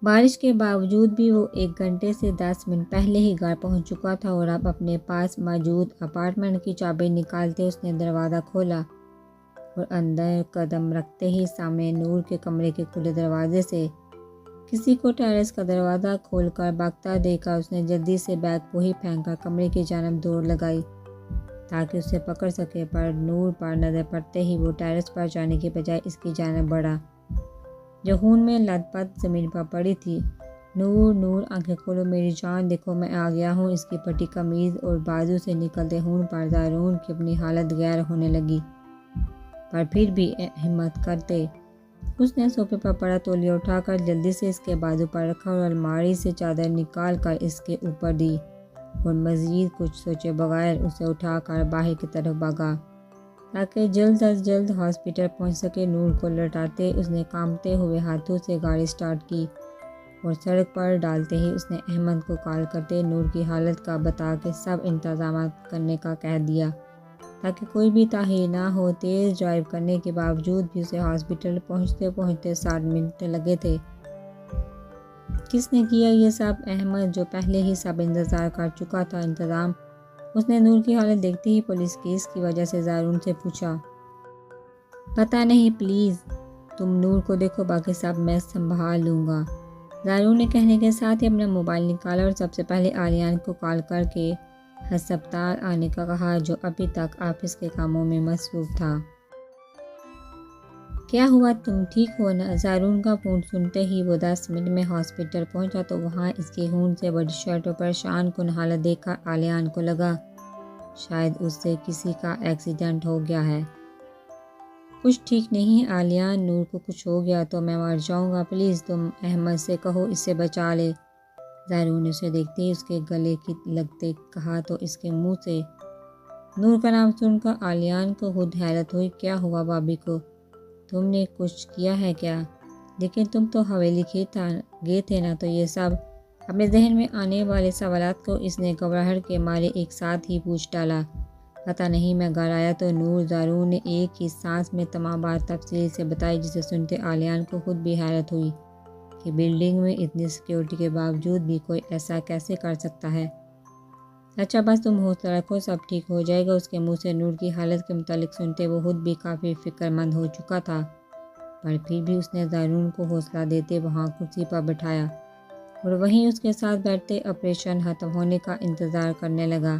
بارش کے باوجود بھی وہ 1 گھنٹے سے 10 منٹ پہلے ہی گھر پہنچ چکا تھا اور اب اپنے پاس موجود اپارٹمنٹ کی چابی نکالتے اس نے دروازہ کھولا اور اندر قدم رکھتے ہی سامنے نور کے کمرے کے کھلے دروازے سے کسی کو ٹیرس کا دروازہ کھول کر بھاگتا دیکھا اس نے جلدی سے بیگ وہی پھینک کر کمرے کی جانب دوڑ لگائی تاکہ اسے پکڑ سکے، پر نور پر نظر پڑتے ہی وہ ٹیرس پر جانے کے بجائے اس کی جانب بڑھا جو خون میں لت پت زمین پر پڑی تھی۔ نور نور آنکھیں کھولو میری جان، دیکھو میں آ گیا ہوں۔ اس کی پھٹی قمیض اور بازو سے نکلتے خون پر زارون کی اپنی حالت غیر ہونے لگی، پر پھر بھی ہمت کرتے اس نے صوفے پر پڑا تولیہ اٹھا کر جلدی سے اس کے بازو پر رکھا اور الماری سے چادر نکال کر اس کے اوپر دی اور مزید کچھ سوچے بغیر اسے اٹھا کر باہر کی طرف بھاگا تاکہ جلد از جلد ہاسپٹل پہنچ سکے۔ نور کو لٹاتے اس نے کانپتے ہوئے ہاتھوں سے گاڑی سٹارٹ کی اور سڑک پر ڈالتے ہی اس نے احمد کو کال کرتے نور کی حالت کا بتا کے سب انتظامات کرنے کا کہہ دیا تاکہ کوئی بھی تاخیر نہ ہو۔ تیز ڈرائیو کرنے کے باوجود بھی اسے ہاسپٹل پہنچتے پہنچتے 60 منٹ لگے تھے۔ کس نے کیا یہ سب؟ احمد، جو پہلے ہی سب انتظار کر چکا تھا۔ انتظام؟ اس نے نور کی حالت دیکھتے ہی پولیس کیس کی وجہ سے زارون سے پوچھا۔ پتہ نہیں، پلیز تم نور کو دیکھو، باقی سب میں سنبھال لوں گا۔ زارون نے کہنے کے ساتھ ہی اپنا موبائل نکالا اور سب سے پہلے آریان کو کال کر کے ہسپتال آنے کا کہا، جو ابھی تک آفس کے کاموں میں مصروف تھا۔ کیا ہوا، تم ٹھیک ہو نا؟ زارون کا فون سنتے ہی وہ 10 منٹ میں ہاسپٹل پہنچا تو وہاں اس کی خون سے بڑی شرٹ اور پریشان کن حالت دیکھ کر آریان کو لگا شاید اس سے کسی کا ایکسیڈنٹ ہو گیا ہے۔ کچھ ٹھیک نہیں آریان، نور کو کچھ ہو گیا تو میں مر جاؤں گا، پلیز تم احمد سے کہو اسے بچا لے۔ زارون نے اسے دیکھتے ہی اس کے گلے کی لگتے کہا تو اس کے منہ سے نور کا نام سن کر آریان کو خود حیرت ہوئی۔ کیا ہوا بھابھی کو؟ تم نے کچھ کیا ہے کیا؟ لیکن تم تو حویلی گئے تھے نا؟ تو یہ سب اپنے ذہن میں آنے والے سوالات کو اس نے گھبراہٹ کے مارے ایک ساتھ ہی پوچھ ڈالا۔ پتہ نہیں، میں گھر آیا تو نور، زارون نے ایک ہی سانس میں تمام بات تفصیل سے بتائی، جسے سنتے آریان کو خود بھی حیرت ہوئی کہ بلڈنگ میں اتنی سیکیورٹی کے باوجود بھی کوئی ایسا کیسے کر سکتا ہے۔ اچھا بس تم حوصلہ رکھو، سب ٹھیک ہو جائے گا۔ اس کے منہ سے نور کی حالت کے متعلق سنتے وہ خود بھی کافی فکر مند ہو چکا تھا، پر پھر بھی اس نے زارون کو حوصلہ دیتے وہاں کرسی پر بٹھایا اور وہیں اس کے ساتھ بیٹھتے آپریشن ختم ہونے کا انتظار کرنے لگا۔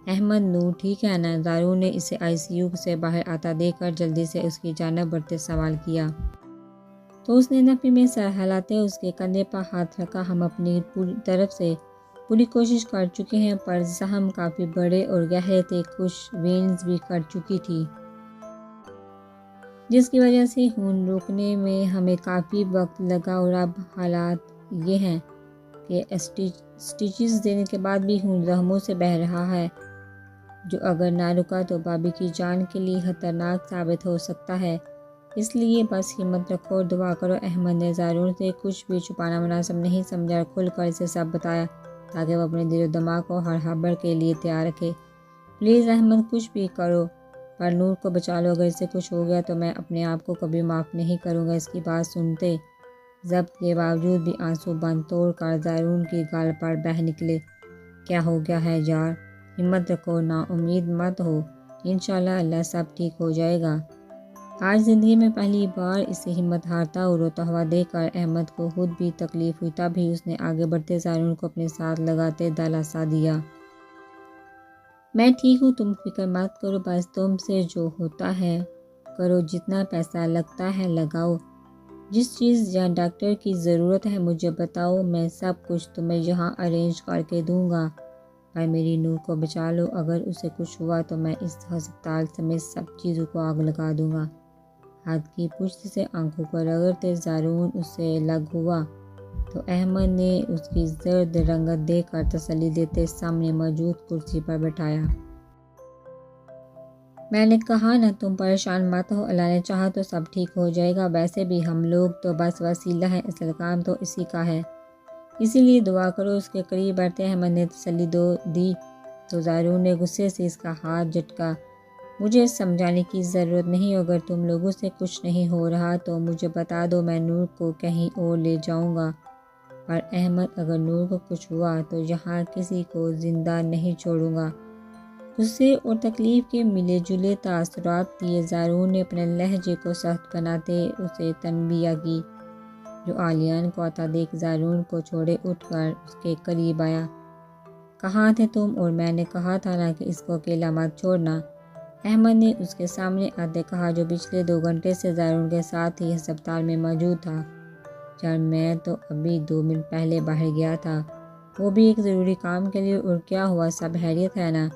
احمد، نور ٹھیک ہے نا؟ زارون نے اسے ICU سے باہر آتا دیکھ کر جلدی سے اس کی جانب بڑھتے سوال کیا تو اس نے نفی میں سر ہلاتے اس کے کندھے پر ہاتھ رکھا۔ ہم اپنی طرف سے پوری کوشش کر چکے ہیں، پر زخم کافی بڑے اور گہرے تھے، کچھ وینز بھی کٹ چکی تھی، جس کی وجہ سے خون روکنے میں ہمیں کافی وقت لگا اور اب حالات یہ ہیں کہ سٹیچز دینے کے بعد بھی خون زخموں سے بہہ رہا ہے، جو اگر نہ رکا تو بھابھی کی جان کے لیے خطرناک ثابت ہو سکتا ہے، اس لیے بس ہمت رکھو اور دعا کرو۔ احمد نے زارون سے کچھ بھی چھپانا مناسب نہیں سمجھا اور کھل کر اسے سب بتایا تاکہ وہ اپنے دل و دماغ کو ہر خبر کے لیے تیار رکھے۔ پلیز احمد، کچھ بھی کرو پر نور کو بچا لو، اگر اسے کچھ ہو گیا تو میں اپنے آپ کو کبھی معاف نہیں کروں گا۔ اس کی بات سنتے ضبط کے باوجود بھی آنسو بند توڑ کر زارون کی گال پر بہہ نکلے۔ کیا ہو گیا ہے یار؟ ہمت رکھو، نا امید مت ہو، انشاءاللہ اللہ سب ٹھیک ہو جائے گا۔ آج زندگی میں پہلی بار اسے ہمت ہارتا اور روتا ہوا دیکھ کر احمد کو خود بھی تکلیف ہوئی، تب ہی اس نے آگے بڑھتے زارون کو اپنے ساتھ لگاتے دلاسا دیا۔ میں ٹھیک ہوں، تم فکر مت کرو، بس تم سے جو ہوتا ہے کرو، جتنا پیسہ لگتا ہے لگاؤ، جس چیز یا ڈاکٹر کی ضرورت ہے مجھے بتاؤ، میں سب کچھ تمہیں یہاں ارینج کر کے دوں گا، پر میری نور کو بچا لو، اگر اسے کچھ ہوا تو میں اس ہسپتال سمیت سب چیزوں کو آگ لگا دوں گا۔ ہاتھ کی پشت سے آنکھوں کو رگڑتے زارون اس سے الگ ہوا تو احمد نے اس کی زرد رنگت دیکھ کر تسلی دیتے سامنے موجود کرسی پر بٹھایا۔ میں نے کہا نا تم پریشان مت ہو، اللہ نے چاہا تو سب ٹھیک ہو جائے گا، ویسے بھی ہم لوگ تو بس وسیلہ ہیں، اصل کام تو اسی کا ہے، اسی لیے دعا کرو۔ اس کے قریب بیٹھتے احمد نے تسلی دی تو زارون نے غصے سے اس کا ہاتھ جھٹکا۔ مجھے سمجھانے کی ضرورت نہیں، اگر تم لوگوں سے کچھ نہیں ہو رہا تو مجھے بتا دو، میں نور کو کہیں اور لے جاؤں گا، اور احمد اگر نور کو کچھ ہوا تو یہاں کسی کو زندہ نہیں چھوڑوں گا۔ غصے اور تکلیف کے ملے جلے تاثرات دیے زارون نے اپنے لہجے کو سخت بناتے اسے تنبیہ کی۔ جو عالیان کو آتا دیکھ زارون کو چھوڑے اٹھ کر اس کے قریب آیا۔ کہاں تھے تم؟ اور میں نے کہا تھا نا کہ اس کو اکیلا مت چھوڑنا، احمد نے اس کے سامنے آتے کہا، جو پچھلے 2 گھنٹے سے زارون کے ساتھ ہی ہسپتال میں موجود تھا۔ جان میں تو ابھی 2 منٹ پہلے باہر گیا تھا، وہ بھی ایک ضروری کام کے لیے۔ اور کیا ہوا؟ سب خیریت ہے نا؟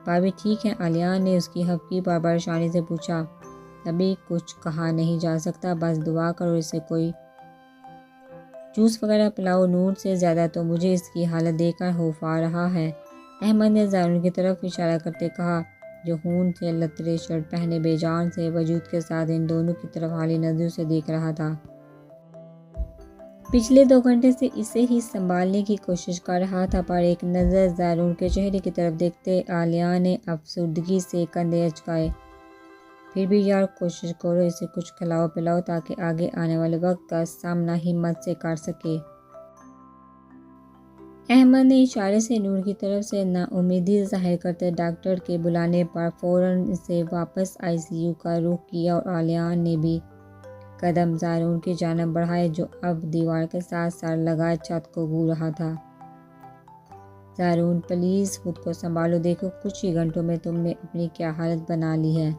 بھابھی ٹھیک ہے؟ عالیان نے اس کی ہفکی پر پریشانی سے پوچھا۔ ابھی کچھ کہا نہیں جا سکتا، بس دعا کرو اسے کوئی جوس وغیرہ پلاؤ۔ نور سے زیادہ تو مجھے اس کی حالت دیکھ کر خوف آ رہا ہے، احمد نے زارون کی طرف اشارہ کرتے کہا، جو خون سے لترے شرٹ پہنے بے جان سے وجود کے ساتھ ان دونوں کی طرف حالی نظروں سے دیکھ رہا تھا۔ پچھلے 2 گھنٹے سے اسے ہی سنبھالنے کی کوشش کر رہا تھا، پر ایک نظر زارون کے چہرے کی طرف دیکھتے عالیہ نے افسردگی سے کندھے اچکائے۔ پھر بھی یار کوشش کرو، اسے کچھ کھلاؤ پلاؤ تاکہ آگے آنے والے وقت کا سامنا ہمت سے کر سکے۔ احمد نے اشارے سے نور کی طرف سے نا امیدی ظاہر کرتے ڈاکٹر کے بلانے پر فوراً اسے واپس ICU کا رخ کیا، اور عالیان نے بھی قدم زارون کی جانب بڑھائے جو اب دیوار کے ساتھ سر لگائے چھت کو گھو رہا تھا۔ زارون پلیز خود کو سنبھالو، دیکھو کچھ ہی گھنٹوں میں تم نے اپنی کیا حالت بنا لی ہے۔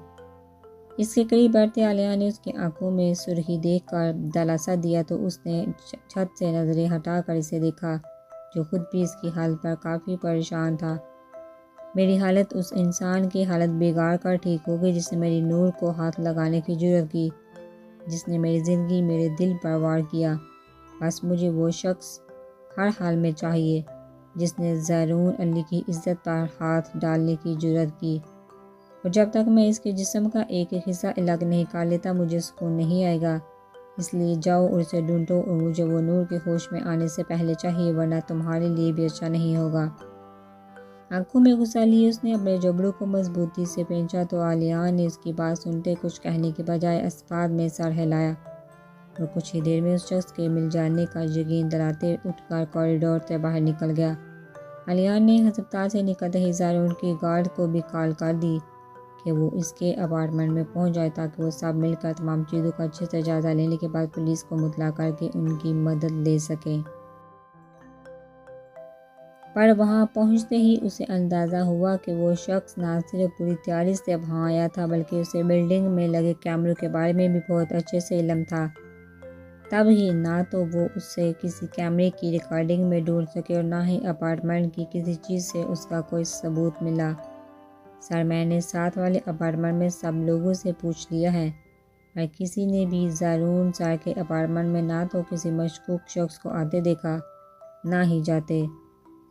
اس کے قریب بیٹھتے عالیہ نے اس کی آنکھوں میں سرخی دیکھ کر دلاسا دیا تو اس نے چھت سے نظریں ہٹا کر اسے دیکھا جو خود بھی اس کی حالت پر کافی پریشان تھا۔ میری حالت اس انسان کی حالت بگاڑ کر ٹھیک ہوگی جس نے میری نور کو ہاتھ لگانے کی جرات کی، جس نے میری زندگی میرے دل پر وار کیا۔ بس مجھے وہ شخص ہر حال میں چاہیے جس نے زارون علی کی عزت پر ہاتھ ڈالنے کی جرات کی، اور جب تک میں اس کے جسم کا ایک ایک حصہ الگ نہیں کر لیتا مجھے سکون نہیں آئے گا۔ اس لیے جاؤ اور اسے ڈھونڈو، اور مجھے وہ نور کے ہوش میں آنے سے پہلے چاہیے، ورنہ تمہارے لیے بھی اچھا نہیں ہوگا۔ آنکھوں میں غصہ لیے اس نے اپنے جبڑوں کو مضبوطی سے پینچا تو عالیان نے اس کی بات سنتے کچھ کہنے کے بجائے اسفاد میں سر ہلایا، اور کچھ ہی دیر میں اس شخص کے مل جانے کا یقین دلاتے اٹھ کر کوریڈور سے باہر نکل گیا۔ عالیان نے ہسپتال سے نکلتے ہی زارون کی گارڈ کو بھی کال کر دی کہ وہ اس کے اپارٹمنٹ میں پہنچ جائے تاکہ وہ سب مل کر تمام چیزوں کا اچھے سے جائزہ لینے کے بعد پولیس کو مطلع کر کے ان کی مدد لے سکیں۔ پر وہاں پہنچتے ہی اسے اندازہ ہوا کہ وہ شخص نہ صرف پوری تیاری سے وہاں آیا تھا بلکہ اسے بلڈنگ میں لگے کیمروں کے بارے میں بھی بہت اچھے سے علم تھا۔ تب ہی نہ تو وہ اسے کسی کیمرے کی ریکارڈنگ میں ڈھونڈ سکے اور نہ ہی اپارٹمنٹ کی کسی چیز سے اس کا کوئی ثبوت ملا۔ سر میں نے ساتھ والے اپارٹمنٹ میں سب لوگوں سے پوچھ لیا ہے، پر کسی نے بھی زارون سر کے اپارٹمنٹ میں نہ تو کسی مشکوک شخص کو آتے دیکھا نہ ہی جاتے۔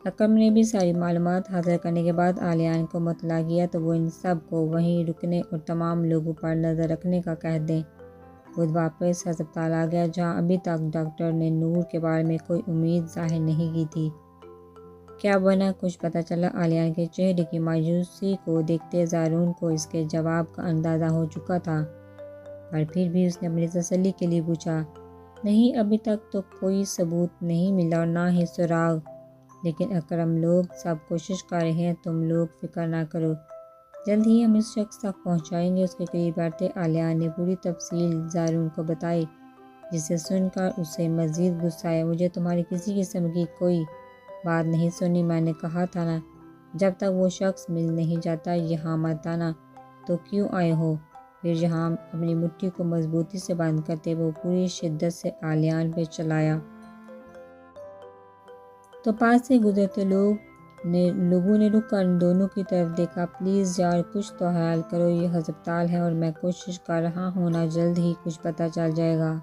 حکم نے بھی ساری معلومات حاصل کرنے کے بعد عالیان کو مطلع کیا تو وہ ان سب کو وہیں رکنے اور تمام لوگوں پر نظر رکھنے کا کہہ دیں۔ خود واپس ہسپتال آ گیا جہاں ابھی تک ڈاکٹر نے نور کے بارے میں کوئی امید ظاہر نہیں کی تھی۔ کیا بنا؟ کچھ پتہ چلا؟ عالیان کے چہرے کی مایوسی کو دیکھتے زارون کو اس کے جواب کا اندازہ ہو چکا تھا، پر پھر بھی اس نے اپنی تسلی کے لیے پوچھا، نہیں ابھی تک تو کوئی ثبوت نہیں ملا اور نہ ہی سراغ، لیکن اکرم لوگ سب کوشش کر رہے ہیں، تم لوگ فکر نہ کرو، جلد ہی ہم اس شخص تک پہنچائیں گے۔ اس کے قریب بیٹھے عالیان نے پوری تفصیل زارون کو بتائی، جسے سن کر اسے مزید غصہ آیا۔ مجھے تمہاری کسی قسم کی کوئی بات نہیں سننی، میں نے کہا تھا نا جب تک وہ شخص مل نہیں جاتا یہاں مت آنا، تو کیوں آئے ہو؟ پھر یہاں اپنی مٹھی کو مضبوطی سے بند کرتے وہ پوری شدت سے عالیان پہ چلایا۔ تو پاس سے گزرتے لوگوں نے رک کر ان دونوں کی طرف دیکھا۔ پلیز یار کچھ تو خیال کرو، یہ ہسپتال ہے اور میں کوشش کر رہا ہوں نا، جلد ہی کچھ پتہ چل جائے گا۔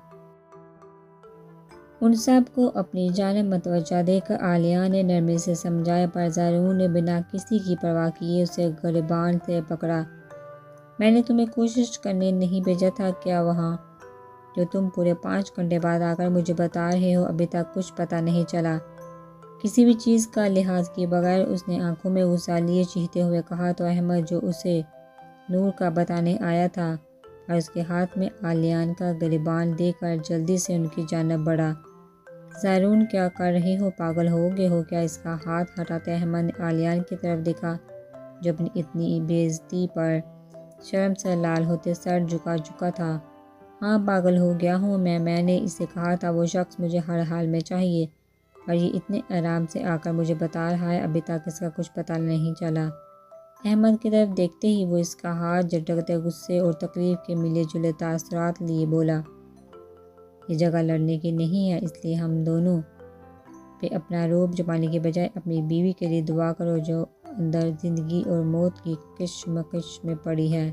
ان سب کو اپنی جانب متوجہ دیکھ کر عالیہ نے نرمی سے سمجھایا، پر زارون نے بنا کسی کی پرواہ کیے اسے گریبان سے پکڑا۔ میں نے تمہیں کوشش کرنے نہیں بھیجا تھا کیا وہاں، جو تم پورے 5 گھنٹے بعد آ کر مجھے بتا رہے ہو ابھی تک کچھ پتہ نہیں چلا؟ کسی بھی چیز کا لحاظ کیے بغیر اس نے آنکھوں میں غصہ لیے چیختے ہوئے کہا تو احمد جو اسے نور کا بتانے آیا تھا اور اس کے ہاتھ میں عالیان کا گریبان دے کر جلدی سے ان کی جانب بڑھا۔ زارون کیا کر رہی ہو، پاگل ہو گئے ہو کیا؟ اس کا ہاتھ ہٹاتے احمد نے عالیان کی طرف دیکھا جو اپنی اتنی بے عزتی پر شرم سے لال ہوتے سر جھکا چکا تھا۔ ہاں پاگل ہو گیا ہوں میں نے اسے کہا تھا وہ شخص مجھے ہر حال میں چاہیے، اور یہ اتنے آرام سے آ کر مجھے بتا رہا ہے ابھی تک اس کا کچھ پتہ نہیں چلا۔ احمد کی طرف دیکھتے ہی وہ اس کا ہاتھ جھٹکتے غصے اور تکلیف کے ملے جلے تاثرات لیے بولا، یہ جگہ لڑنے کی نہیں ہے، اس لیے ہم دونوں پہ اپنا روب جمانے کے بجائے اپنی بیوی کے لیے دعا کرو جو اندر زندگی اور موت کی کشمکش میں پڑی ہے۔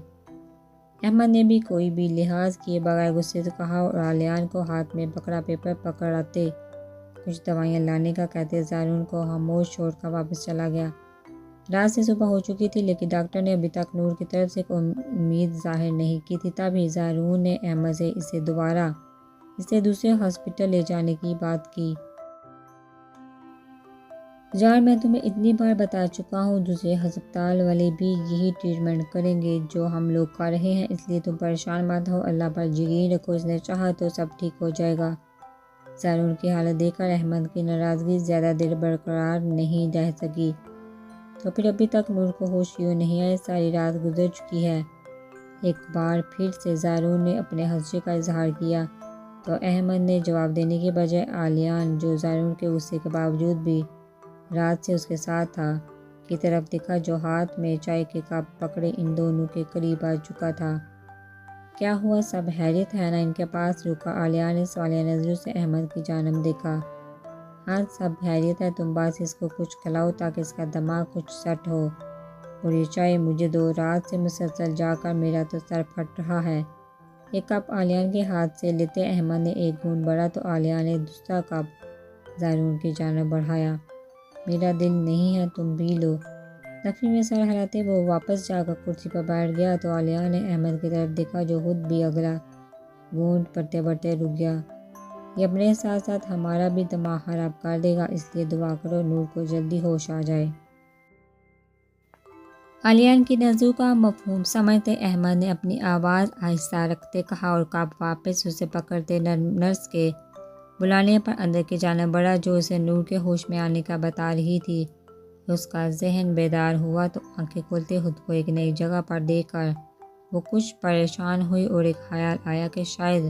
احمد نے بھی کوئی بھی لحاظ کیے بغیر غصے سے کہا اور عالیان کو ہاتھ میں پکڑا پیپر پکڑاتے کچھ دوائیاں لانے کا کہتے زارون کو خاموش چھوڑ کر واپس چلا گیا۔ رات سے صبح ہو چکی تھی لیکن ڈاکٹر نے ابھی تک نور کی طرف سے کوئی امید ظاہر نہیں کی تھی، تبھی زارون نے احمد سے اسے دوسرے ہاسپٹل لے جانے کی بات کی۔ جان میں تمہیں اتنی بار بتا چکا ہوں دوسرے ہسپتال والے بھی یہی ٹریٹمنٹ کریں گے جو ہم لوگ کر رہے ہیں، اس لیے تم پریشان مت ہو، اللہ پر یقین رکھو، اس نے چاہا تو سب ٹھیک ہو جائے گا۔ زارون کی حالت دیکھ کر احمد کی ناراضگی زیادہ دیر برقرار نہیں رہ سکی۔ تو پھر ابھی تک نور کو ہوش کیوں نہیں آئے؟ ساری رات گزر چکی ہے۔ ایک بار پھر سے زارون نے اپنے خدشے کا اظہار کیا تو احمد نے جواب دینے کے بجائے عالیان جو زارون کے غصے کے باوجود بھی رات سے اس کے ساتھ تھا کی طرف دیکھا جو ہاتھ میں چائے کے کپ پکڑے ان دونوں کے قریب آ چکا تھا۔ کیا ہوا؟ سب حیرت ہے نا؟ ان کے پاس رکا عالیہ نے سوالیہ نظروں سے احمد کی جانب دیکھا۔ ہاں سب حیرت ہے، تم بس اس کو کچھ کھلاؤ تاکہ اس کا دماغ کچھ سیٹ ہو، اور یہ چائے مجھے 2 رات سے مسلسل جا کر میرا تو سر پھٹ رہا ہے۔ ایک کپ عالیہ کے ہاتھ سے لیتے احمد نے ایک گھونٹ بھرا تو عالیہ نے دوسرا کپ زارون کی جانب بڑھایا۔ میرا دل نہیں ہے، تم بھی لو۔ زخمی میں سر ہلاتے وہ واپس جا کر کرسی پر بیٹھ گیا تو عالیہ نے احمد کی طرف دیکھا جو خود بھی اگلا گھونٹ بھرتے بھرتے رک گیا۔ یہ اپنے ساتھ ساتھ ہمارا بھی دماغ خراب کر دے گا، اس لیے دعا کرو نور کو جلدی ہوش آ جائے۔ عالیہ کی نظروں کا مفہوم سمجھتے احمد نے اپنی آواز آہستہ رکھتے کہا اور کپ واپس اسے پکڑتے نرس کے بلانے پر اندر کی جانب بڑھا جو اسے نور کے ہوش میں آنے کا بتا رہی تھی۔ اس کا ذہن بیدار ہوا تو آنکھیں کھولتے خود کو ایک نئی جگہ پر دیکھ کر وہ کچھ پریشان ہوئی اور ایک خیال آیا کہ شاید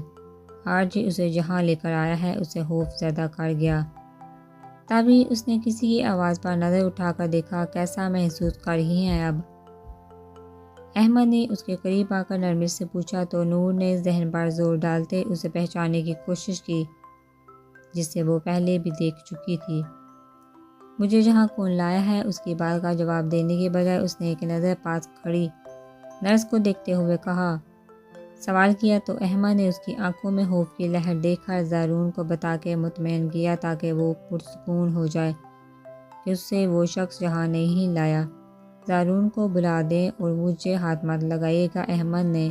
آج ہی اسے جہاں لے کر آیا ہے اسے خوف زدہ کر گیا۔ تبھی اس نے کسی کی آواز پر نظر اٹھا کر دیکھا، کیسا محسوس کر رہی ہیں اب؟ احمد نے اس کے قریب آ کر نرمی سے پوچھا تو نور نے ذہن پر زور ڈالتے اسے پہچاننے کی کوشش کی جسے وہ پہلے بھی دیکھ چکی تھی۔ مجھے جہاں کون لایا ہے؟ اس کی بات کا جواب دینے کے بجائے اس نے ایک نظر پاس کھڑی نرس کو دیکھتے ہوئے سوال کیا تو احمد نے اس کی آنکھوں میں خوف کی لہر دیکھ کر زارون کو بتا کے مطمئن کیا تاکہ وہ پرسکون ہو جائے کہ اسے وہ شخص جہاں نہیں لایا۔ زارون کو بلا دیں اور مجھے ہاتھ مت لگائیے گا۔ احمد نے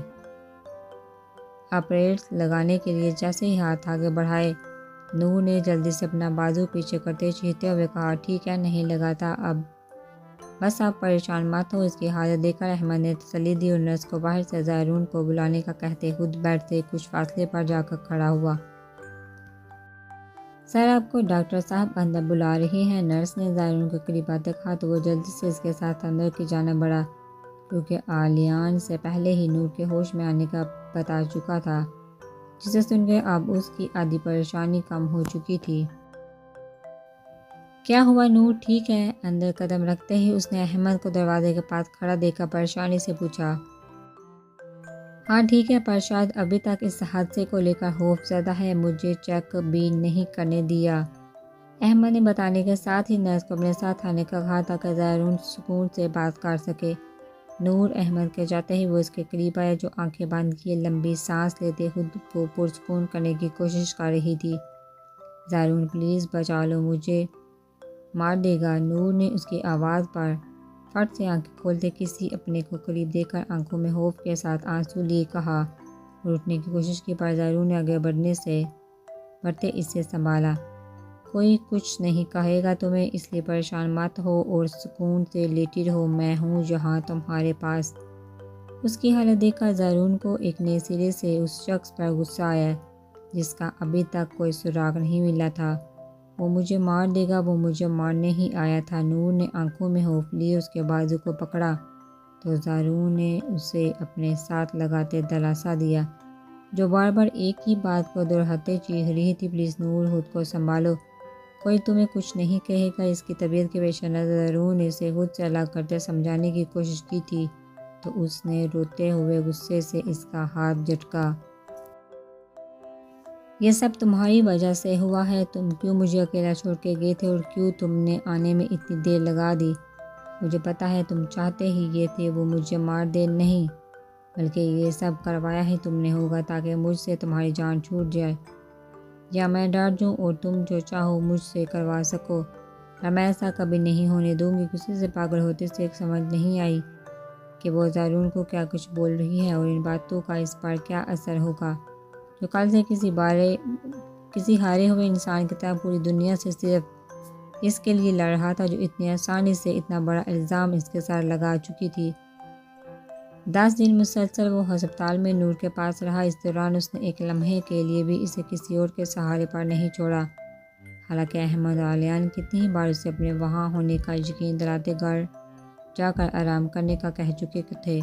آپریٹس لگانے کے لیے جیسے ہی ہاتھ آگے بڑھائے نور نے جلدی سے اپنا بازو پیچھے کرتے چیختے ہوئے کہا، ٹھیک ہے نہیں لگاتا اب، بس آپ پریشان مت ہو۔ اس کی حالت دیکھ کر احمد نے تسلی دی اور نرس کو باہر سے زارون کو بلانے کا کہتے خود بیڈ سے کچھ فاصلے پر جا کر کھڑا ہوا۔ سر آپ کو ڈاکٹر صاحب اندر بلا رہے ہیں۔ نرس نے زارون کے قریب آتے کہا تو وہ جلدی سے اس کے ساتھ اندر کی جانب بڑھا کیونکہ عالیان سے پہلے ہی نور کے ہوش میں آنے کا بتا چکا تھا جسے سن کے اب اس کی آدھی پریشانی کم ہو چکی تھی۔ کیا ہوا نور ٹھیک ہے؟ اندر قدم رکھتے ہی اس نے احمد کو دروازے کے پاس کھڑا دیکھ کر پریشانی سے پوچھا۔ ہاں ٹھیک ہے، پر شاید ابھی تک اس حادثے کو لے کر خوف زدہ ہے، مجھے چیک بھی نہیں کرنے دیا۔ احمد نے بتانے کے ساتھ ہی نرس کو اپنے ساتھ آنے کا کہا تاکہ زارون سکون سے بات کر سکے۔ نور احمد کے جاتے ہی وہ اس کے قریب آیا جو آنکھیں بند کیے لمبی سانس لیتے خود کو پرسکون کرنے کی کوشش کر رہی تھی۔ زارون پلیز بچا لو، مجھے مار دے گا۔ نور نے اس کی آواز پر فٹ سے آنکھیں کھولتے کسی اپنے کو قریب دیکھ کر آنکھوں میں خوف کے ساتھ آنسو لیے کہا اور اٹھنے کی کوشش کی پر زارون نے آگے بڑھتے اسے سنبھالا۔ کوئی کچھ نہیں کہے گا تمہیں، اس لیے پریشان مت ہو اور سکون سے لیٹی رہو، میں ہوں جہاں تمہارے پاس۔ اس کی حالت دیکھ کر زارون کو ایک نئے سرے سے اس شخص پر غصہ آیا جس کا ابھی تک کوئی سراغ نہیں ملا تھا۔ وہ مجھے مار دے گا، وہ مجھے مارنے ہی آیا تھا۔ نور نے آنکھوں میں خوف لیے اس کے بازو کو پکڑا تو زارون نے اسے اپنے ساتھ لگاتے دلاسا دیا، جو بار بار ایک ہی بات کو دہراتے چیخ رہی تھی، پلیز نور، خود کو سنبھالو، کوئی تمہیں کچھ نہیں کہے گا۔ اس کی طبیعت کے پیش نظر زارون نے اسے خود سے الگ کرتے سمجھانے کی کوشش کی تھی تو اس نے روتے ہوئے غصے سے اس کا ہاتھ جھٹکا۔ یہ سب تمہاری وجہ سے ہوا ہے، تم کیوں مجھے اکیلا چھوڑ کے گئے تھے اور کیوں تم نے آنے میں اتنی دیر لگا دی؟ مجھے پتہ ہے تم چاہتے ہی یہ تھے وہ مجھے مار دے، نہیں بلکہ یہ سب کروایا ہی تم نے ہوگا تاکہ مجھ سے تمہاری جان چھوٹ جائے، یا میں ڈر جاؤں اور تم جو چاہو مجھ سے کروا سکو۔ اور میں ایسا کبھی نہیں ہونے دوں گی۔ غصے سے پاگل ہوتے سے ایک سمجھ نہیں آئی کہ وہ زارون کو کیا کچھ بول رہی ہے اور ان باتوں کا اس پر کیا اثر ہوگا، جو کل سے کسی ہارے ہوئے انسان کی طرح پوری دنیا سے صرف اس کے لیے لڑ رہا تھا، جو اتنی آسانی سے اتنا بڑا الزام اس کے سر لگا چکی تھی۔ 10 دن مسلسل وہ ہسپتال میں نور کے پاس رہا۔ اس دوران اس نے ایک لمحے کے لیے بھی اسے کسی اور کے سہارے پر نہیں چھوڑا، حالانکہ احمد اور علیان کتنی ہی بار اسے اپنے وہاں ہونے کا یقین دلاتے گھر جا کر آرام کرنے کا کہہ چکے تھے،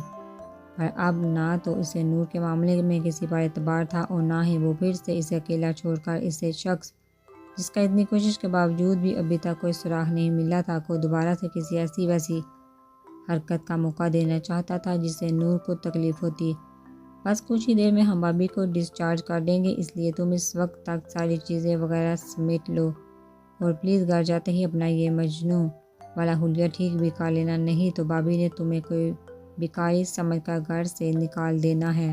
پر اب نہ تو اسے نور کے معاملے میں کسی پر اعتبار تھا اور نہ ہی وہ پھر سے اسے اکیلا چھوڑ کر اسے شخص جس کا اتنی کوشش کے باوجود بھی ابھی تک کوئی سراغ نہیں ملا تھا کو دوبارہ سے کسی ایسی ویسی حرکت کا موقع دینا چاہتا تھا جس سے نور کو تکلیف ہوتی۔ بس کچھ ہی دیر میں ہم بابی کو ڈسچارج کر دیں گے، اس لیے تم اس وقت تک ساری چیزیں وغیرہ سمیٹ لو اور پلیز گھر جاتے ہی اپنا یہ مجنوں والا حلیہ ٹھیک بھی کر لینا، نہیں تو بابی نے تمہیں کوئی بیکاری سمجھ کر گھر سے نکال دینا ہے۔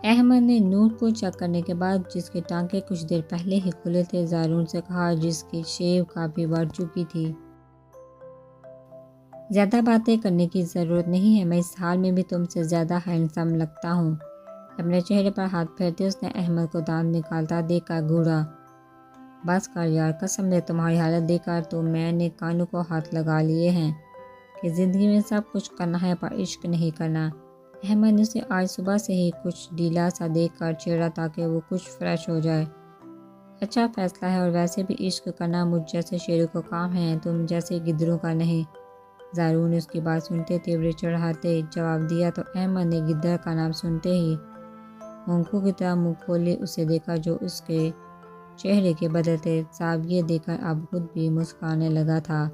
احمد نے نور کو چیک کرنے کے بعد، جس کے ٹانکے کچھ دیر پہلے ہی کھلے تھے، زارون سے کہا جس کی شیو کافی بڑھ چکی تھی، زیادہ باتیں کرنے کی ضرورت نہیں ہے، میں اس حال میں بھی تم سے زیادہ ہینڈسم لگتا ہوں۔ اپنے چہرے پر ہاتھ پھیرتے اس نے احمد کو دانت نکالتا دیکھ کر گھوڑا، بس کر یار، قسم دے تمہاری حالت دیکھ کر تو میں نے کانوں کو ہاتھ لگا لیے ہیں کہ زندگی میں سب کچھ کرنا ہے پر عشق نہیں کرنا۔ احمد نے اسے آج صبح سے ہی کچھ ڈھیلا سا دیکھ کر چھیڑا تاکہ وہ کچھ فریش ہو جائے۔ اچھا فیصلہ ہے، اور ویسے بھی عشق کرنا مجھ جیسے شیروں کا کام ہے، تم جیسے گدڑوں کا نہیں۔ زارون نے اس کی بات سنتے تیورے چڑھاتے جواب دیا تو احمد نے گدڑ کا نام سنتے ہی مونکوں کی طرح منہ کھولے اسے دیکھا، جو اس کے چہرے کے بدلتے زاویے دیکھ کر اب خود بھی مسکرانے لگا تھا۔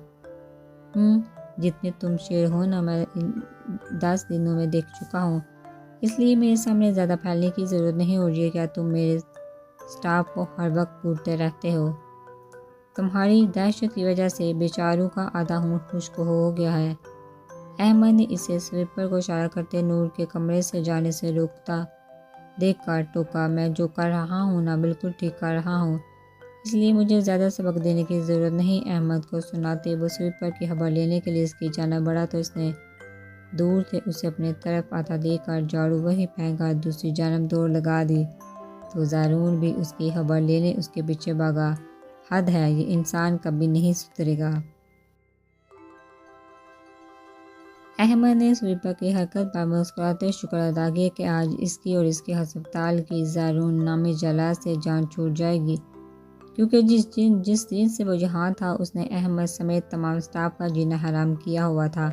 جتنے تم شیر ہو نا میں 10 دنوں میں دیکھ چکا ہوں، اس لیے میرے سامنے زیادہ پھیلنے کی ضرورت نہیں، اور یہ کیا تم میرے سٹاف کو ہر وقت کوڑتے رہتے ہو؟ تمہاری دہشت کی وجہ سے بیچاروں کا آدھا ہونٹ خشک ہو گیا ہے۔ احمد نے اسے سویپر کو اشارہ کرتے نور کے کمرے سے جانے سے روکتا دیکھ کر ٹوکا، میں جو کر رہا ہوں نا بالکل ٹھیک کر رہا ہوں، اس لیے مجھے زیادہ سبق دینے کی ضرورت نہیں۔ احمد کو سناتے وہ سویپر کی خبر لینے کے لیے اس کی جانب بڑھا تو اس نے دور سے اسے اپنے طرف آتا دیکھ کر جھاڑو وہی پھینک کر دوسری جانب دوڑ لگا دی تو زارون بھی اس کی خبر لینے اس کے پیچھے بھاگا۔ حد ہے، یہ انسان کبھی نہیں سدھرے گا۔ احمد نے سویپر کی حرکت پر مسکراتے شکر ادا کیا کہ آج اس کی اور اس کے ہسپتال کی زارون نامی جلا سے جان چھوٹ جائے گی، کیونکہ جس دن سے وہ یہاں تھا اس نے احمد سمیت تمام سٹاف کا جینا حرام کیا ہوا تھا۔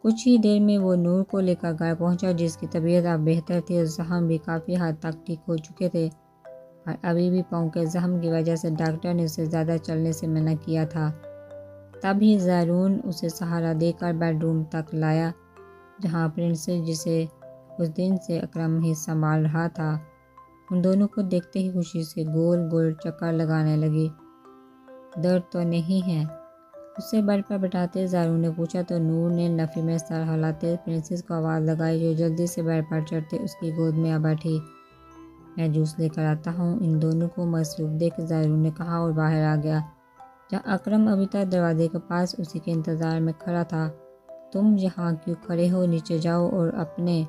کچھ ہی دیر میں وہ نور کو لے کر گھر پہنچا، جس کی طبیعت اب بہتر تھی اور زخم بھی کافی حد تک ٹھیک ہو چکے تھے، اور ابھی بھی پاؤں کے زخم کی وجہ سے ڈاکٹر نے اسے زیادہ چلنے سے منع کیا تھا۔ تب ہی زارون اسے سہارا دے کر بیڈ روم تک لایا، جہاں پرنسس جسے اس دن سے اکرم ہی سنبھال رہا تھا، ان دونوں کو دیکھتے ہی خوشی سے گول گول چکر لگانے لگی۔ درد تو نہیں ہے؟ اسے بیڈ پر بٹھاتے زارون نے پوچھا تو نور نے نفی میں سر ہلاتے پرنسس کو آواز لگائی، جو جلدی سے بیڈ پر چڑھتے اس کی گود میں آ بیٹھی۔ میں جوس لے کر آتا ہوں، ان دونوں کو مصروف دیکھ زارون نے کہا اور باہر آ گیا، جہاں اکرم ابھی تک دروازے کے پاس اسی کے انتظار میں کھڑا تھا۔ تم یہاں کیوں کھڑے ہو؟ نیچے جاؤ اور اپنے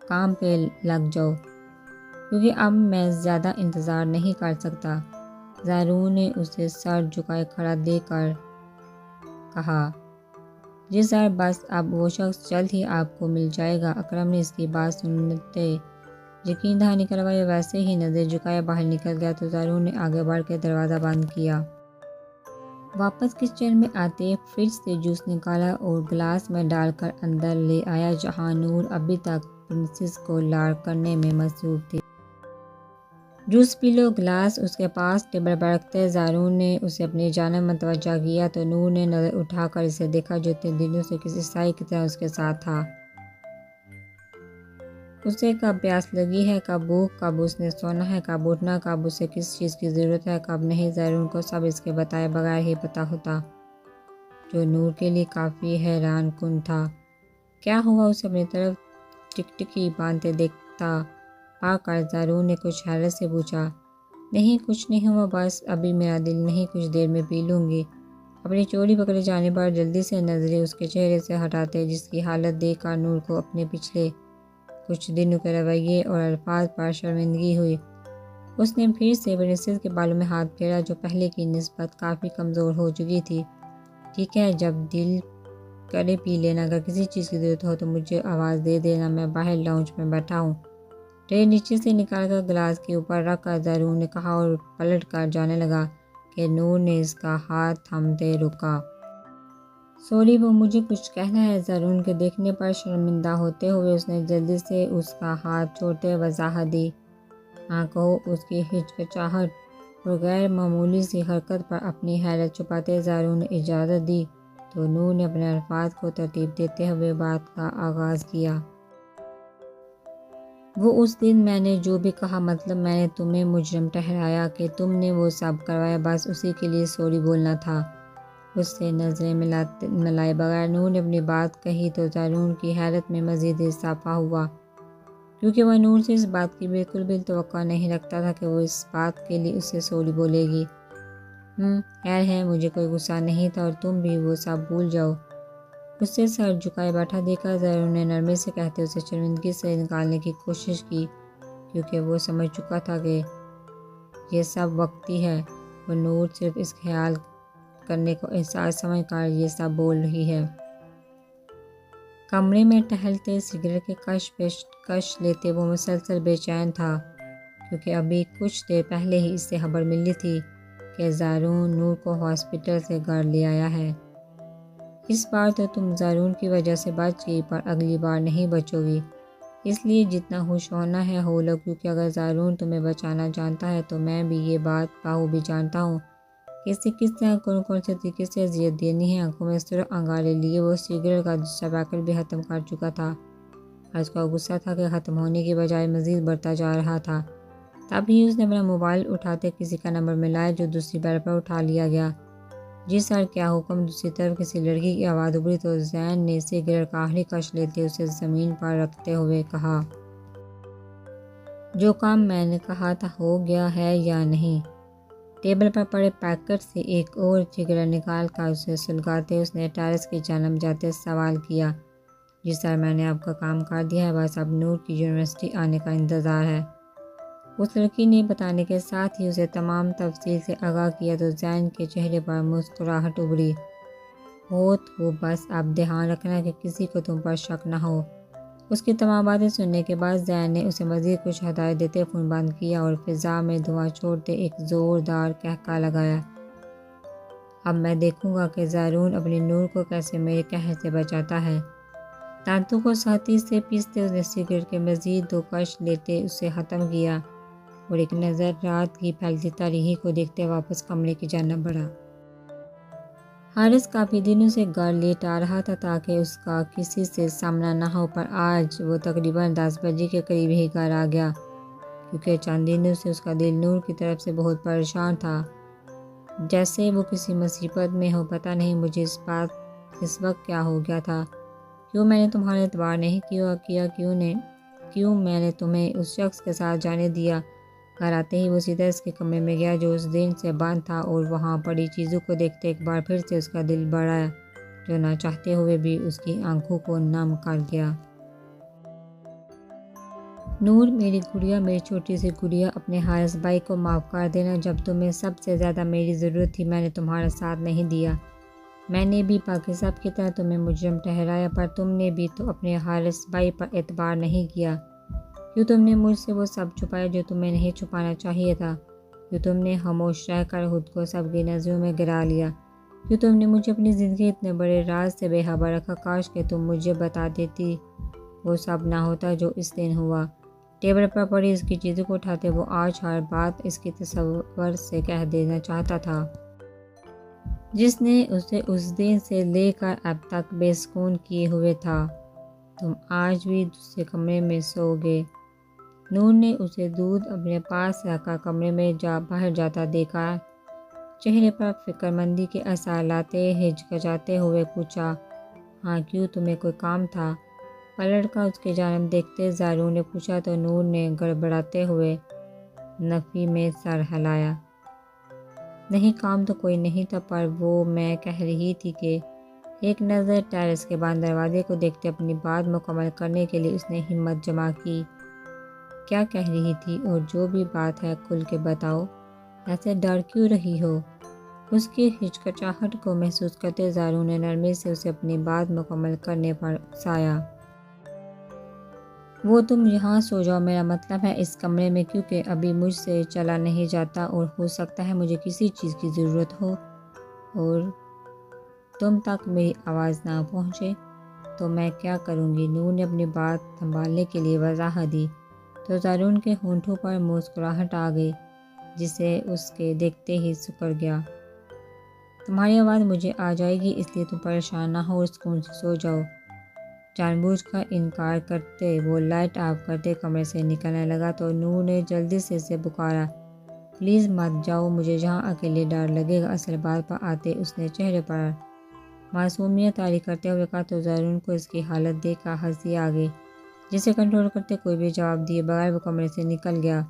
کام پہ لگ جاؤ، کیونکہ اب میں زیادہ انتظار نہیں کر سکتا۔ زارون نے اسے سر جھکائے کھڑا دیکھ کر کہا، جی سر، بس اب وہ شخص جلد ہی آپ کو مل جائے گا۔ اکرم نے اس کی بات سنتے یقین دہانی کروایا ویسے ہی نظر جھکایا باہر نکل گیا تو زارون نے آگے بڑھ کے دروازہ بند کیا۔ واپس کچن میں آتے فریج سے جوس نکالا اور گلاس میں ڈال کر اندر لے آیا جہاں نور ابھی تک پرنسس کو لاڑ کرنے میں مصروف تھی۔ جوس پی لو۔ گلاس اس کے پاس ٹیبل پر رکھتے زارون نے اسے اپنی جانب متوجہ کیا تو نور نے نظر اٹھا کر اسے دیکھا جو اتنے دنوں سے کسی سائے کی طرح اس کے ساتھ تھا۔ اسے کب پیاس لگی ہے، کب بھوک، کب اس نے سونا ہے، کب اٹھنا، کب اسے کس چیز کی ضرورت ہے، کب نہیں، زارون کو سب اس کے بتائے بغیر ہی پتہ ہوتا، جو نور کے لیے کافی حیران کن تھا۔ کیا ہوا؟ اسے اپنی طرف ٹکٹکی باندھتے دیکھتا پا کر زارون نے کچھ حیرت سے پوچھا۔ نہیں، کچھ نہیں ہوا، بس ابھی میرا دل نہیں، کچھ دیر میں پی لوں گی۔ اپنی چوری پکڑے جانے پر جلدی سے نظریں اس کے چہرے سے ہٹاتے جس کی حالت دیکھ کر نور کو اپنے پچھلے کچھ دنوں کے رویے اور الفاظ پر شرمندگی ہوئی۔ اس نے پھر سے پرنسس کے بالوں میں ہاتھ پھیرا جو پہلے کی نسبت کافی کمزور ہو چکی تھی۔ ٹھیک ہے، جب دل کرے پی لینا، اگر کسی چیز کی ضرورت ہو تو مجھے آواز دے دینا، میں باہر لاؤنج میں بیٹھا ہوں۔ ٹرے نیچے سے نکال کر گلاس کے اوپر رکھ کر زارون نے کہا اور پلٹ کر جانے لگا کہ نور نے اس کا ہاتھ تھامتے روکا۔ سوری، وہ مجھے کچھ کہنا ہے۔ زارون کے دیکھنے پر شرمندہ ہوتے ہوئے اس نے جلدی سے اس کا ہاتھ چھوڑتے وضاحت دی۔ ہاں کہو۔ اس کی ہچکچاہٹ اور غیر معمولی سی حرکت پر اپنی حیرت چھپاتے زارون نے اجازت دی تو نور نے اپنے الفاظ کو ترتیب دیتے ہوئے بات کا آغاز کیا۔ وہ اس دن میں نے جو بھی کہا، مطلب میں نے تمہیں مجرم ٹھہرایا کہ تم نے وہ سب کروایا، بس اسی کے لیے سوری بولنا تھا۔ اس سے نظریں ملائے بغیر نور نے اپنی بات کہی تو زارون کی حیرت میں مزید اضافہ ہوا کیونکہ وہ نور سے اس بات کی بالکل بھی توقع نہیں رکھتا تھا کہ وہ اس بات کے لیے اس سے سوری بولے گی۔ خیر ہے، مجھے کوئی غصہ نہیں تھا اور تم بھی وہ سب بھول جاؤ۔ اس سے سر جھکائے بیٹھا دیکھا زارون نے نرمی سے کہتے اسے شرمندگی سے نکالنے کی کوشش کی کیونکہ وہ سمجھ چکا تھا کہ یہ سب وقتی ہے، وہ نور صرف اس خیال کرنے کو احساس سمجھ کر یہ سب بول رہی ہے۔ کمرے میں ٹہلتے سگریٹ کے کش لیتے وہ مسلسل بے چین تھا کیونکہ ابھی کچھ دیر پہلے ہی اس سے خبر ملی تھی کہ زارون نور کو ہاسپٹل سے گھر لے آیا ہے۔ اس بار تو تم زارون کی وجہ سے بچ گئی پر اگلی بار نہیں بچو گی، اس لیے جتنا خوش ہونا ہے ہو لو کیونکہ اگر زارون تمہیں بچانا جانتا ہے تو میں بھی یہ بات بخوبی جانتا ہوں کہ اسے کس طرح کون سے طریقے سے اذیت دینی ہے۔ آنکھوں میں سرخ انگارے لیے وہ سگریٹ کا دوسرا پیکٹ بھی ختم کر چکا تھا اور اس کا غصہ تھا کہ ختم ہونے کی بجائے مزید بڑھتا جا رہا تھا۔ تبھی اس نے اپنا موبائل اٹھاتے کسی کا نمبر ملایا جو دوسری بیڈ پر اٹھا لیا گیا۔ جی سر، کیا حکم؟ دوسری طرف کسی لڑکی کی آواز ابھری تو زین نے سگریٹ کا آخری کش لیتے اسے زمین پر رکھتے ہوئے کہا، جو کام میں نے کہا تھا ہو گیا ہے یا نہیں؟ ٹیبل پر پڑے پیکٹ سے ایک اور سگریٹ نکال کر اسے سلگاتے اس نے ٹیرس کی جانب جاتے سوال کیا۔ جی سر، میں نے آپ کا کام کر دیا ہے، بس اب نور کی یونیورسٹی آنے کا انتظار ہے۔ اس لڑکی نے بتانے کے ساتھ ہی اسے تمام تفصیل سے آگاہ کیا تو زین کے چہرے پر مسکراہٹ ابھری۔ ہو بس اب دھیان رکھنا کہ کسی کو تم پر شک نہ ہو۔ اس کی تمام باتیں سننے کے بعد زین نے اسے مزید کچھ ہدایت دیتے فون بند کیا اور فضا میں دھواں چھوڑتے ایک زوردار قہقہ لگایا۔ اب میں دیکھوں گا کہ زارون اپنی نور کو کیسے میرے قہر سے بچاتا ہے۔ دانتوں کو سختی سے پیستے اس نے سگریٹ کے مزید 2 کش لیتے اسے ختم کیا اور ایک نظر رات کی پھیلتی تاریکی کو دیکھتے واپس کمرے کی جانب بڑھا۔ حارث کافی دنوں سے گھر لیٹ آ رہا تھا تاکہ اس کا کسی سے سامنا نہ ہو پر آج وہ تقریباً 10 بجے کے قریب ہی گھر آ گیا کیونکہ چند دنوں سے اس کا دل نور کی طرف سے بہت پریشان تھا، جیسے وہ کسی مصیبت میں ہو۔ پتہ نہیں مجھے اس وقت کیا ہو گیا تھا، کیوں میں نے تمہارا اعتبار نہیں کیا، کیوں میں نے تمہیں اس شخص کے ساتھ جانے دیا۔ گھر آتے ہی وہ سیدھا اس کے کمرے میں گیا جو اس دن سے بند تھا اور وہاں پڑی چیزوں کو دیکھتے ایک بار پھر سے اس کا دل بڑھا جو نہ چاہتے ہوئے بھی اس کی آنکھوں کو نم کر گیا۔ نور، میری گڑیا، میری چھوٹی سی گڑیا، اپنے حارث بھائی کو معاف کر دینا۔ جب تمہیں سب سے زیادہ میری ضرورت تھی میں نے تمہارا ساتھ نہیں دیا، میں نے بھی باقی سب کی طرح تمہیں مجرم ٹھہرایا پر تم نے بھی تو اپنے حارث بھائی پر اعتبار نہیں کیا کیوں تم نے مجھ سے وہ سب چھپایا جو تمہیں نہیں چھپانا چاہیے تھا؟ کیوں تم نے خاموش رہ کر خود کو سب کی نظروں میں گرا لیا؟ کیوں تم نے مجھے اپنی زندگی اتنے بڑے راز سے بے خبر رکھا؟ کاش کہ تم مجھے بتا دیتی وہ سب نہ ہوتا جو اس دن ہوا۔ ٹیبل پر پڑی اس کی چیزوں کو اٹھاتے وہ آج ہر بات اس کی تصور سے کہہ دینا چاہتا تھا جس نے اسے اس دن سے لے کر اب تک بے سکون کیے ہوئے تھا۔ تم آج بھی دوسرے کمرے میں سو گے۔ نور نے اسے دودھ اپنے پاس رکھ کر کمرے میں باہر جاتا دیکھا، چہرے پر فکر مندی کے اثر لاتے ہچکچاتے ہوئے پوچھا، ہاں کیوں تمہیں کوئی کام تھا؟ پلٹ کر اس کی جانب دیکھتے زارون نے پوچھا تو نور نے گڑبڑاتے ہوئے نفی میں سر ہلایا۔ نہیں کام تو کوئی نہیں تھا، پر وہ میں کہہ رہی تھی کہ… ایک نظر ٹیرس کے باہر دروازے کو دیکھتے اپنی بات مکمل کرنے کے لیے اس نے ہمت جمع کی۔ کیا کہہ رہی تھی؟ اور جو بھی بات ہے کھل کے بتاؤ، ایسے ڈر کیوں رہی ہو؟ اس کی ہچکچاہٹ کو محسوس کرتے زارون نے نرمی سے اسے اپنی بات مکمل کرنے پر اکسایا۔ وہ تم یہاں سو جاؤ، میرا مطلب ہے اس کمرے میں، کیونکہ ابھی مجھ سے چلا نہیں جاتا اور ہو سکتا ہے مجھے کسی چیز کی ضرورت ہو اور تم تک میری آواز نہ پہنچے تو میں کیا کروں گی؟ نور نے اپنی بات سنبھالنے کے لیے وضاحت دی تو زارون کے ہونٹوں پر مسکراہٹ آ گئی جسے اس کے دیکھتے ہی سکڑ گیا۔ تمہاری آواز مجھے آ جائے گی، اس لیے تم پریشان نہ ہو اور سکون سے سو جاؤ۔ جان بوجھ کر انکار کرتے وہ لائٹ آف کرتے کمرے سے نکلنے لگا تو نور نے جلدی سے اسے پکارا، پلیز مت جاؤ، مجھے یہاں اکیلے ڈر لگے گا۔ اصل بات پر آتے اس نے چہرے پر معصومیت طاری کرتے ہوئے کہا تو زارون کو اس کی حالت دیکھ کر ہنسی آ گئی جسے کنٹرول کرتے کوئی بھی جواب دیے بغیر وہ کمرے سے نکل گیا۔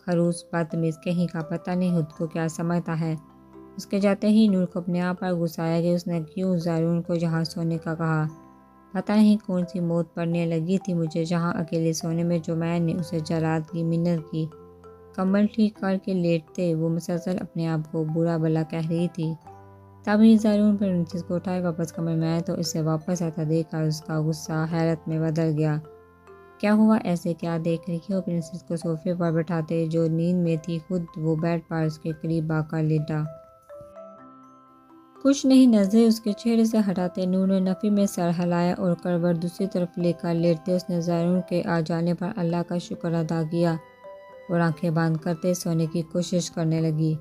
خروس بدتمیز کہیں کا، پتہ نہیں خود کو کیا سمجھتا ہے۔ اس کے جاتے ہی نور کو اپنے آپ پر غصہ آیا کہ اس نے کیوں زارون کو یہاں سونے کا کہا۔ پتہ نہیں کون سی موت پڑنے لگی تھی مجھے یہاں اکیلے سونے میں جو میں نے اسے جرات کی منت کی۔ کمبل ٹھیک کر کے لیٹتے وہ مسلسل اپنے آپ کو برا بھلا کہہ رہی تھی۔ تب ہی زارون پرنسس کو اٹھائے واپس کمرے میں آیا تو اسے واپس آتا دیکھ کر اس کا غصہ حیرت میں بدل گیا۔ کیا ہوا؟ ایسے کیا دیکھ رہی ہو؟ پرنسس کو صوفے پر بٹھاتے جو نیند میں تھی خود وہ بیڈ پر اس کے قریب آ کر لیٹا۔ کچھ نہیں، نظریں اس کے چہرے سے ہٹاتے نور نے نفی میں سر ہلایا اور کروٹ دوسری طرف لے کر لیٹتے اس نے زارون کے آ جانے پر اللہ کا شکر ادا کیا اور آنکھیں بند کرتے سونے کی کوشش کرنے لگی۔